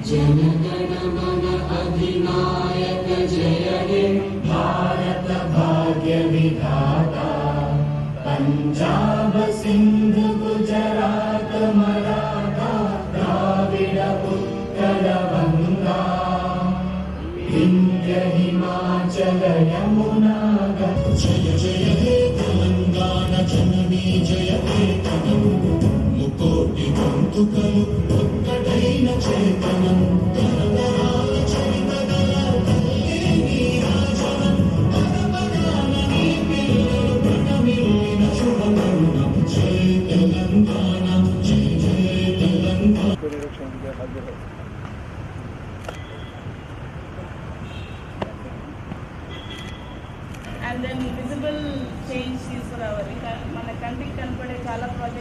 जनगणमन अधिनायक जय हे भारत भाग्य विधाता। पंजाब सिंध गुजरात मराठा द्राविड उत्कल गंगा विंध्य हिमाचल यमुना जय जय हे तेलंगाना जननी जय हे तनु मुकोटि गंतुकलु ఒక్కటైన చేతనం తరతరాల చరితగల తల్లి నీరాజనం తరతరాల నీ పిల్లలు ప్రణమిల్లిన శుభతరుణం జై తెలంగాణ జై జై Telangana. And then visible change తీసుకురావాలి. మన కంటికి కనపడే చాలా ప్రాజెక్ట్స్